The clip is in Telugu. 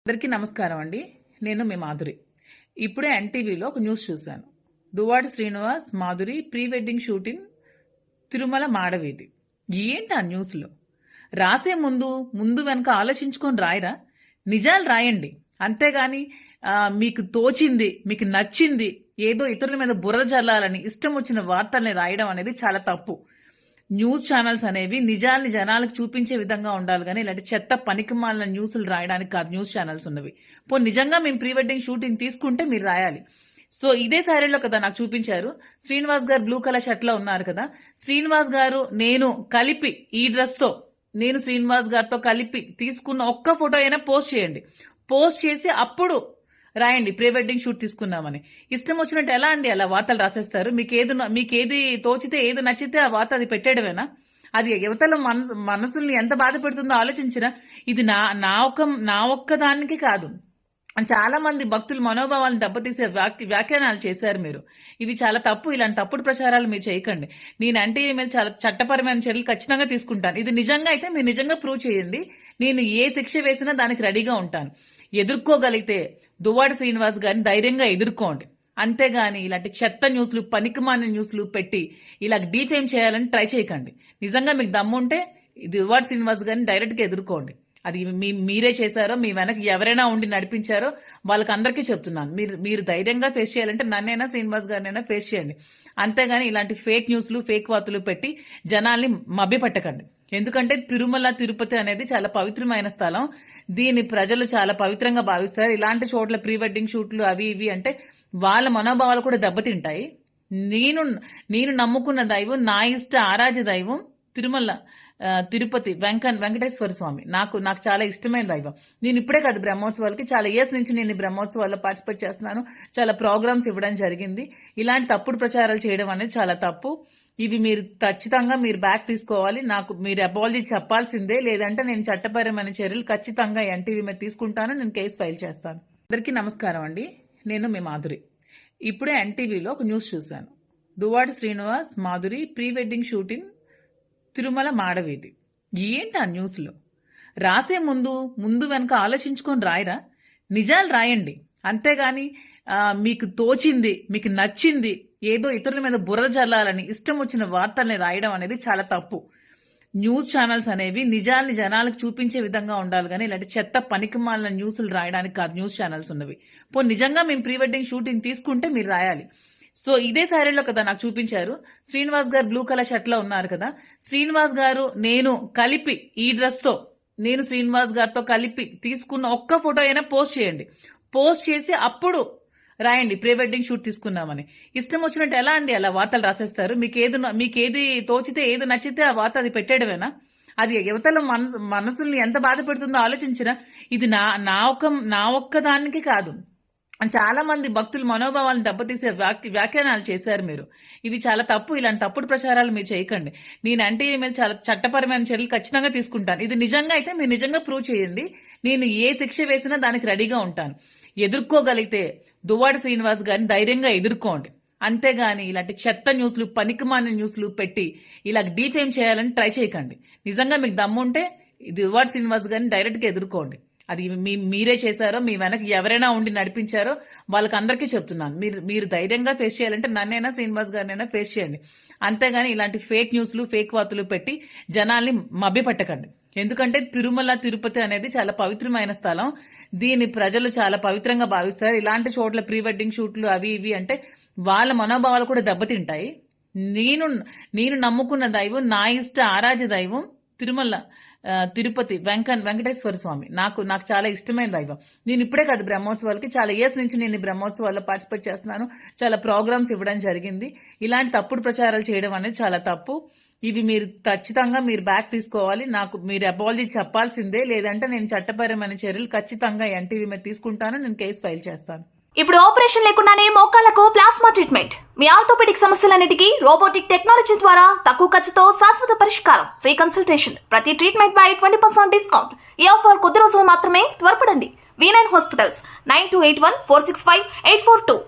అందరికీ నమస్కారం అండి. నేను మీ మాధురి. ఇప్పుడే ఎన్టీవీలో ఒక న్యూస్ చూశాను. Duvvada Srinivas Madhuri pre wedding shooting Tirumala మాడవీధి. ఏంటి ఆ న్యూస్లో రాసే ముందు వెనక ఆలోచించుకొని రాయరా? నిజాలు రాయండి. అంతేగాని మీకు తోచింది, మీకు నచ్చింది ఏదో ఇతరుల మీద బురద జల్లాలని ఇష్టం వచ్చిన వార్తల్ని రాయడం అనేది చాలా తప్పు. న్యూస్ ఛానల్స్ అనేవి నిజాల్ని జనాలకు చూపించే విధంగా ఉండాలి కానీ ఇలాంటి చెత్త పనికిమాలిన న్యూస్లు రాయడానికి కాదు న్యూస్ ఛానల్స్ ఉన్నవి. నిజంగా మేము ప్రీ వెడ్డింగ్ షూటింగ్ తీసుకుంటే మీరు రాయాలి. సో ఇదే శారీలో కదా నాకు చూపించారు. శ్రీనివాస్ గారు బ్లూ కలర్ షర్ట్ లో ఉన్నారు కదా. శ్రీనివాస్ గారు నేను కలిపి ఈ డ్రెస్ తో నేను శ్రీనివాస్ గారితో కలిపి తీసుకున్న ఒక్క ఫోటో అయినా పోస్ట్ చేయండి. పోస్ట్ చేసి అప్పుడు రాయండి ప్రీ వెడ్డింగ్ షూట్ తీసుకున్నామని. ఇష్టం వచ్చినట్టు ఎలా అండి అలా వార్తలు రాసేస్తారు? మీకేది తోచితే ఏది నచ్చితే ఆ వార్త అది పెట్టేయడమేనా? అది యువతల మనసుల్ని ఎంత బాధ పెడుతుందో ఆలోచించినా. ఇది నా ఒక్క దానికి కాదు, చాలా మంది భక్తులు మనోభావాలను దెబ్బతీసే వ్యాఖ్యానాలు చేశారు మీరు. ఇవి చాలా తప్పు. ఇలాంటి తప్పుడు ప్రచారాలు మీరు చేయకండి. నేనంటే మీద చాలా చట్టపరమైన చర్యలు ఖచ్చితంగా తీసుకుంటాను. ఇది నిజంగా అయితే మీరు నిజంగా ప్రూవ్ చేయండి. నేను ఏ శిక్ష వేసినా దానికి రెడీగా ఉంటాను. ఎదుర్కోగలిగితే దువ్వాడ శ్రీనివాస్ గారిని ధైర్యంగా ఎదుర్కోండి. అంతేగాని ఇలాంటి చెత్త న్యూస్లు పనికిమాలిన న్యూస్లు పెట్టి ఇలా డీఫేమ్ చేయాలని ట్రై చేయకండి. నిజంగా మీకు దమ్ముంటే దువ్వాడ శ్రీనివాస్ గారిని డైరెక్ట్గా ఎదుర్కోండి. అది మీరే చేశారో మీ వెనక ఎవరైనా ఉండి నడిపించారో వాళ్ళకందరికీ చెప్తున్నాను. మీరు ధైర్యంగా ఫేస్ చేయాలంటే నన్నైనా శ్రీనివాస్ గారినైనా ఫేస్ చేయండి. అంతేగాని ఇలాంటి ఫేక్ న్యూస్లు ఫేక్ వార్తలు పెట్టి జనాల్ని మభ్యపెట్టకండి. ఎందుకంటే తిరుమల తిరుపతి అనేది చాలా పవిత్రమైన స్థలం. దీన్ని ప్రజలు చాలా పవిత్రంగా భావిస్తారు. ఇలాంటి చోట్ల ప్రీ వెడ్డింగ్ షూట్లు అవి ఇవి అంటే వాళ్ళ మనోభావాలు కూడా దెబ్బతింటాయి. నేను నమ్ముకున్న దైవం, నా ఇష్ట ఆరాధ్య దైవం తిరుమల తిరుపతి వెంకటేశ్వర స్వామి నాకు చాలా ఇష్టమైన దైవం. నేను ఇప్పుడే కాదు బ్రహ్మోత్సవాలకి చాలా ఇయర్స్ నుంచి నేను బ్రహ్మోత్సవాల్లో పార్టిసిపేట్ చేస్తున్నాను. చాలా ప్రోగ్రామ్స్ ఇవ్వడం జరిగింది. ఇలాంటి తప్పుడు ప్రచారాలు చేయడం అనేది చాలా తప్పు. ఇవి మీరు ఖచ్చితంగా బ్యాక్ తీసుకోవాలి. మీరు అపాలజీ చెప్పాల్సిందే. లేదంటే నేను చట్టపరమైన చర్యలు ఖచ్చితంగా ఎన్టీవీ మీద తీసుకుంటాను. నేను కేసు ఫైల్ చేస్తాను. అందరికీ నమస్కారం అండి. నేను మీ మాధురి. ఇప్పుడే ఎన్టీవీలో ఒక న్యూస్ చూశాను. Duvvada Srinivas Madhuri pre wedding shooting Tirumala మాడవీధి. ఏంటి ఆ న్యూస్లో రాసే ముందు వెనక ఆలోచించుకొని రాయరా? నిజాలు రాయండి. అంతేగాని మీకు తోచింది, మీకు నచ్చింది ఏదో ఇతరుల మీద బురద జల్లాలని ఇష్టం వచ్చిన వార్తల్ని రాయడం అనేది చాలా తప్పు. న్యూస్ ఛానల్స్ అనేవి నిజాల్ని జనాలకు చూపించే విధంగా ఉండాలి కానీ ఇలాంటి చెత్త పనికిమాలిన న్యూస్లు రాయడానికి కాదు న్యూస్ ఛానల్స్ ఉన్నవి. నిజంగా మేము ప్రీ వెడ్డింగ్ షూటింగ్ తీసుకుంటే మీరు రాయాలి. సో ఇదే శారీలో కదా నాకు చూపించారు. శ్రీనివాస్ గారు బ్లూ కలర్ షర్ట్ లో ఉన్నారు కదా. శ్రీనివాస్ గారు నేను కలిపి ఈ డ్రెస్ తో నేను శ్రీనివాస్ గారితో కలిపి తీసుకున్న ఒక్క ఫోటో అయినా పోస్ట్ చేయండి. పోస్ట్ చేసి అప్పుడు రాయండి ప్రీ వెడ్డింగ్ షూట్ తీసుకున్నామని. ఇష్టం వచ్చినట్టు ఎలా అండి అలా వార్తలు రాసేస్తారు? మీకేది తోచితే ఏది నచ్చితే ఆ వార్త అది పెట్టేయడమేనా? అది యువతల మనసుల్ని ఎంత బాధ పెడుతుందో ఆలోచించినా. ఇది నా ఒక్క దానికి కాదు, చాలా మంది భక్తులు మనోభావాలను దెబ్బతీసే వ్యాఖ్యానాలు చేశారు మీరు. ఇవి చాలా తప్పు. ఇలాంటి తప్పుడు ప్రచారాలు మీరు చేయకండి. నేనంటే మీద చాలా చట్టపరమైన చర్యలు ఖచ్చితంగా తీసుకుంటాను. ఇది నిజంగా అయితే మీరు నిజంగా ప్రూవ్ చేయండి. నేను ఏ శిక్ష వేసినా దానికి రెడీగా ఉంటాను. ఎదుర్కోగలిగితే దువ్వాడ శ్రీనివాస్ గారిని ధైర్యంగా ఎదుర్కోండి. అంతేగాని ఇలాంటి చెత్త న్యూస్లు పనికిమాలిన న్యూస్లు పెట్టి ఇలా డీఫేమ్ చేయాలని ట్రై చేయకండి. నిజంగా మీకు దమ్ముంటే దువ్వాడ శ్రీనివాస్ గారిని డైరెక్ట్గా ఎదుర్కోండి. అది మీరే చేశారో మీ వెనక ఎవరైనా ఉండి నడిపించారో వాళ్ళకందరికీ చెప్తున్నాను. మీరు ధైర్యంగా ఫేస్ చేయాలంటే నన్నైనా శ్రీనివాస్ గారినైనా ఫేస్ చేయండి. అంతేగాని ఇలాంటి ఫేక్ న్యూస్లు ఫేక్ వార్తలు పెట్టి జనాల్ని మభ్యపెట్టకండి. ఎందుకంటే తిరుమల తిరుపతి అనేది చాలా పవిత్రమైన స్థలం. దీన్ని ప్రజలు చాలా పవిత్రంగా భావిస్తారు. ఇలాంటి చోట్ల ప్రీ వెడ్డింగ్ షూట్లు అవి ఇవి అంటే వాళ్ళ మనోభావాలు కూడా దెబ్బతింటాయి. నేను నమ్ముకున్న దైవం, నా ఇష్ట ఆరాధ్య దైవం తిరుమల తిరుపతి వెంకటేశ్వర స్వామి నాకు చాలా ఇష్టమైన దైవం. నేను ఇప్పుడే కాదు బ్రహ్మోత్సవాలకి చాలా ఇయర్స్ నుంచి నేను బ్రహ్మోత్సవాల్లో పార్టిసిపేట్ చేస్తున్నాను. చాలా ప్రోగ్రామ్స్ ఇవ్వడం జరిగింది. ఇలాంటి తప్పుడు ప్రచారాలు చేయడం అనేది చాలా తప్పు. ఇవి మీరు ఖచ్చితంగా బ్యాక్ తీసుకోవాలి. మీరు అపాలజీ చెప్పాల్సిందే. లేదంటే నేను చట్టపరమైన చర్యలు ఖచ్చితంగా ఎన్టీవీ మీద తీసుకుంటాను. నేను కేసు ఫైల్ చేస్తాను. ఇప్పుడు ఆపరేషన్ లేకుండానే మోకాళ్లకు ప్లాస్మా ట్రీట్మెంట్. మీ ఆర్థోపెడిక్ సమస్యలన్నిటికీ రోబోటిక్ టెక్నాలజీ ద్వారా తక్కువ ఖర్చుతో శాశ్వత పరిష్కారం. Free consultation. ప్రతి ట్రీట్మెంట్ పై 20% డిస్కౌంట్. ఈ ఆఫర్ కొద్ది రోజులు మాత్రమే. త్వరపడండి. V9 hospitals 9281465842.